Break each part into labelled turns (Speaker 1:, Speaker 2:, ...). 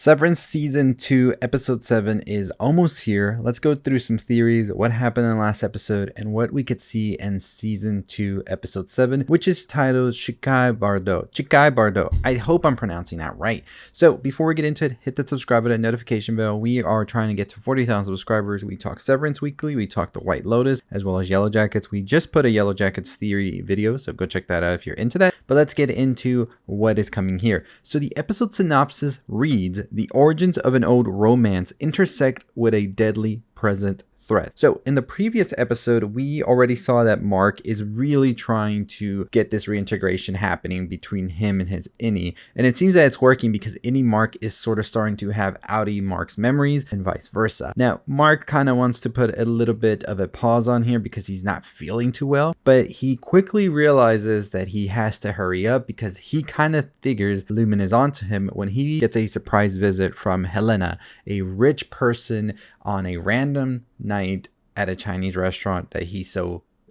Speaker 1: Severance Season 2, Episode 7 is almost here. Let's go through some theories, what happened in the last episode, and what we could see in Season 2, Episode 7, which is titled Chikai Bardo. Chikai Bardo. I hope I'm pronouncing that right. So before we get into it, hit that subscribe button and notification bell. We are trying to get to 40,000 subscribers. We talk Severance weekly. We talk the White Lotus as well as Yellow Jackets. We just put a Yellow Jackets theory video, so go check that out if you're into that. But let's get into what is coming here. So the episode synopsis reads, the origins of an old romance intersect with a deadly present threat. So in the previous episode, we already saw that Mark is really trying to get this reintegration happening between him and his innie. And it seems that it's working because innie Mark is sort of starting to have outie Mark's memories and vice versa. Now, Mark kind of wants to put a little bit of a pause on here because he's not feeling too well, but he quickly realizes that he has to hurry up because he kind of figures Lumon is onto him when he gets a surprise visit from Helena, a rich person on a random night at a Chinese restaurant that he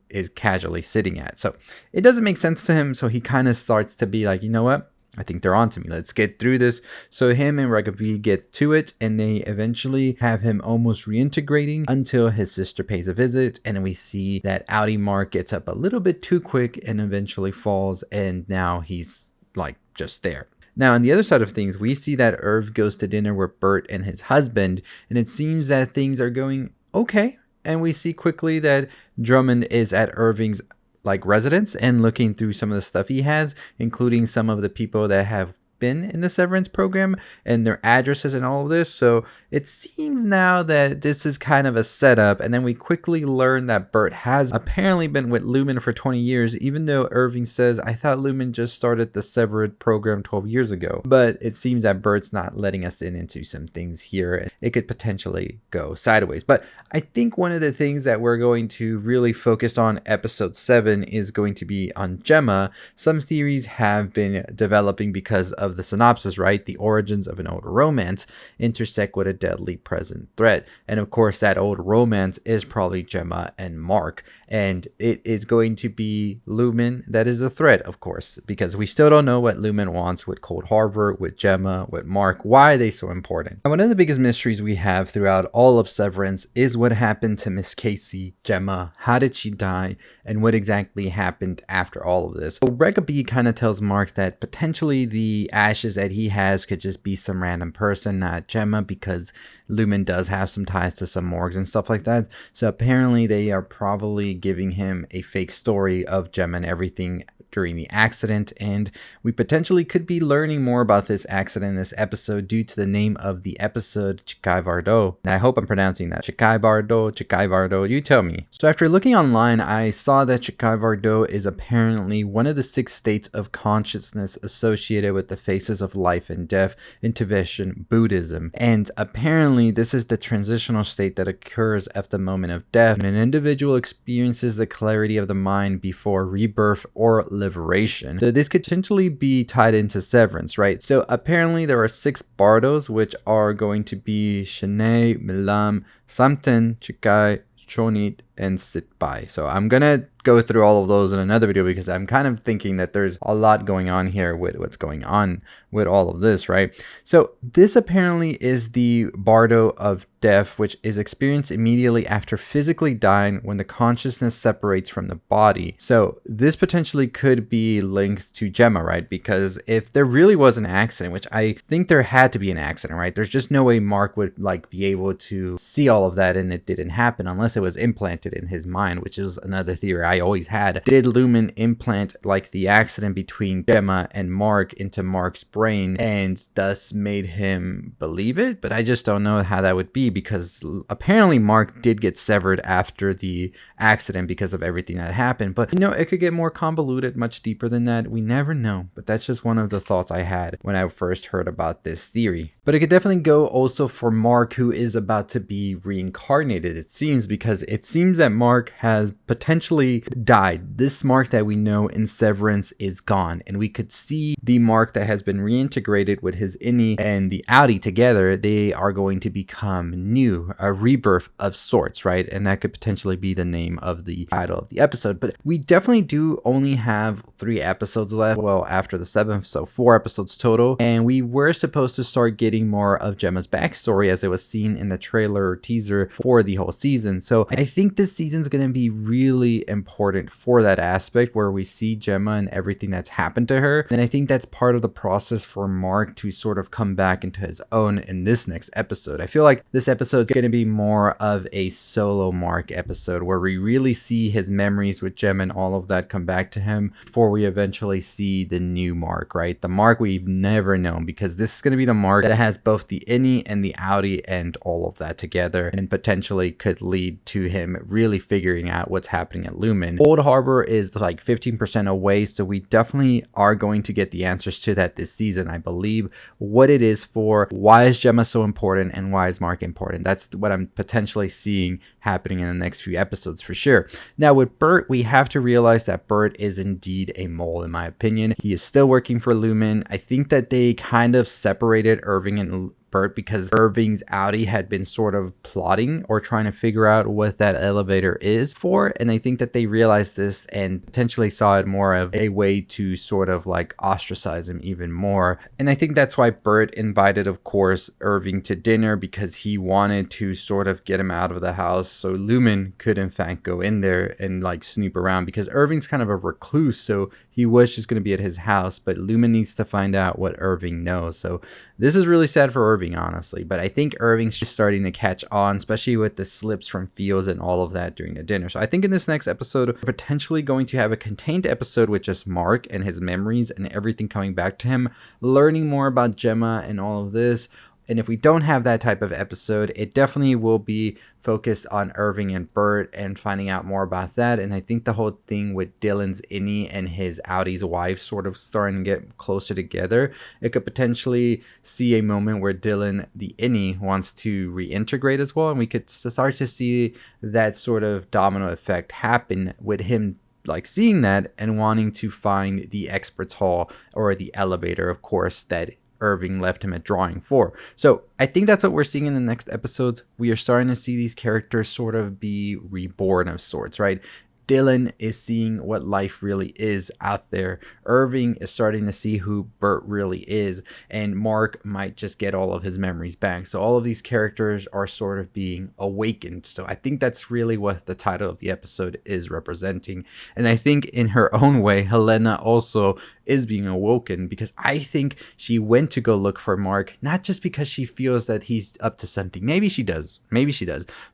Speaker 1: is casually sitting at. So it doesn't make sense to him. So he kind of starts to be like, you know what? I think they're on to me. Let's get through this. So him and Rugby get to it, and they eventually have him almost reintegrating until his sister pays a visit. And then we see that outie Mark gets up a little bit too quick and eventually falls. And now he's like just there. Now, on the other side of things, we see that Irv goes to dinner with Bert and his husband, and it seems that things are going okay. And we see quickly that Drummond is at Irving's residence and looking through some of the stuff he has, including some of the people that have been in the Severance program and their addresses and all of this. So it seems now that this is kind of a setup. And then we quickly learn that Bert has apparently been with Lumon for 20 years, even though Irving says, I thought Lumon just started the Severed program 12 years ago. But it seems that Bert's not letting us into some things here, and it could potentially go sideways. But I think one of the things that we're going to really focus on episode 7 is going to be on Gemma. Some theories have been developing because of the synopsis, right? The origins of an old romance intersect with a deadly present threat. And of course, that old romance is probably Gemma and Mark. And it is going to be Lumon that is a threat, of course, because we still don't know what Lumon wants with Cold Harbor, with Gemma, with Mark. Why are they so important? And one of the biggest mysteries we have throughout all of Severance is what happened to Miss Casey, Gemma. How did she die? And what exactly happened after all of this? So Rugby kind of tells Mark that potentially the ashes that he has could just be some random person, not Gemma, because Lumon does have some ties to some morgues and stuff like that. So apparently they are probably giving him a fake story of Gemma and everything during the accident, and we potentially could be learning more about this accident in this episode due to the name of the episode, Chikai Bardo. And I hope I'm pronouncing that. Chikai Bardo, you tell me. So after looking online, I saw that Chikai Bardo is apparently one of the 6 states of consciousness associated with the phases of life and death in Tibetan Buddhism. And apparently this is the transitional state that occurs at the moment of death, when an individual experiences the clarity of the mind before rebirth or liberation. So this could potentially be tied into Severance, right? So apparently there are 6 Bardos, which are going to be Shanae, Milam, Samten, Chikai, Chonit, and Sitbai. So I'm gonna go through all of those in another video because I'm kind of thinking that there's a lot going on here with what's going on with all of this, right? So this apparently is the Bardo of death, which is experienced immediately after physically dying when the consciousness separates from the body. So this potentially could be linked to Gemma, right? Because if there really was an accident, which I think there had to be an accident, right? There's just no way Mark would be able to see all of that and it didn't happen unless it was implanted in his mind, which is another theory I always had. Did Lumon implant the accident between Gemma and Mark into Mark's brain and thus made him believe it? But I just don't know how that would be, because apparently Mark did get severed after the accident because of everything that happened. But it could get more convoluted, much deeper than that. We never know. But that's just one of the thoughts I had when I first heard about this theory. But it could definitely go also for Mark, who is about to be reincarnated, it seems, because it seems that Mark has potentially died. This Mark that we know in Severance is gone, and we could see the Mark that has been reintegrated with his innie and the outie together. They are going to become new, a rebirth of sorts, right? And that could potentially be the name of the title of the episode. But we definitely do only have 3 episodes left, well, after the 7th, so 4 episodes total, and we were supposed to start getting more of Gemma's backstory as it was seen in the trailer or teaser for the whole season. So I think this season's going to be really important for that aspect where we see Gemma and everything that's happened to her. And I think that's part of the process for Mark to sort of come back into his own in this next episode. I feel like this episode is going to be more of a solo Mark episode where we really see his memories with Gemma and all of that come back to him before we eventually see the new Mark, right? The Mark we've never known, because this is going to be the Mark that has both the innie and the outie and all of that together, and potentially could lead to him really figuring out what's happening at Lumon. Old Harbor is like 15% away, so we definitely are going to get the answers to that this season, I believe. What it is for, why is Gemma so important, and why is Mark important? That's what I'm potentially seeing happening in the next few episodes for sure. Now with Bert, we have to realize that Bert is indeed a mole in my opinion. He is still working for Lumon. I think that they kind of separated Irving and Bert because Irving's outie had been sort of plotting or trying to figure out what that elevator is for, and I think that they realized this and potentially saw it more of a way to sort of like ostracize him even more. And I think that's why Bert invited, of course, Irving to dinner, because he wanted to sort of get him out of the house so Lumon could in fact go in there and like snoop around, because Irving's kind of a recluse, so he was just going to be at his house, but Lumon needs to find out what Irving knows. So this is really sad for Irving, honestly, but I think Irving's just starting to catch on, especially with the slips from Fields and all of that during the dinner. So I think in this next episode, we're potentially going to have a contained episode with just Mark and his memories and everything coming back to him, learning more about Gemma and all of this. And if we don't have that type of episode, it definitely will be focused on Irving and Bert and finding out more about that. And I think the whole thing with Dylan's innie and his outie's wife sort of starting to get closer together, it could potentially see a moment where Dylan, the innie, wants to reintegrate as well. And we could start to see that sort of domino effect happen with him like seeing that and wanting to find the experts hall or the elevator, of course, that Irving left him a drawing for. So I think that's what we're seeing in the next episodes. We are starting to see these characters sort of be reborn of sorts, right? Dylan is seeing what life really is out there. Irving is starting to see who Bert really is, and Mark might just get all of his memories back. So all of these characters are sort of being awakened. So I think that's really what the title of the episode is representing. And I think in her own way, Helena also is being awoken, because I think she went to go look for Mark, not just because she feels that he's up to something. Maybe she does,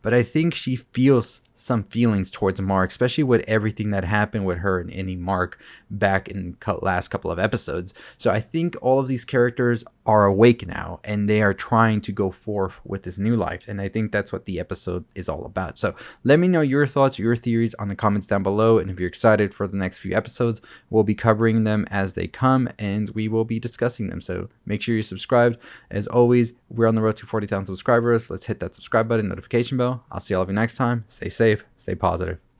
Speaker 1: but I think she feels some feelings towards Mark, especially with everything that happened with her and any Mark back in last couple of episodes. So I think all of these characters are awake now, and they are trying to go forth with this new life. And I think that's what the episode is all about. So let me know your thoughts, your theories on the comments down below. And if you're excited for the next few episodes, we'll be covering them as they come, and we will be discussing them. So make sure you're subscribed. As always, we're on the road to 40,000 subscribers. Let's hit that subscribe button, notification bell. I'll see all of you next time. Stay safe, stay positive.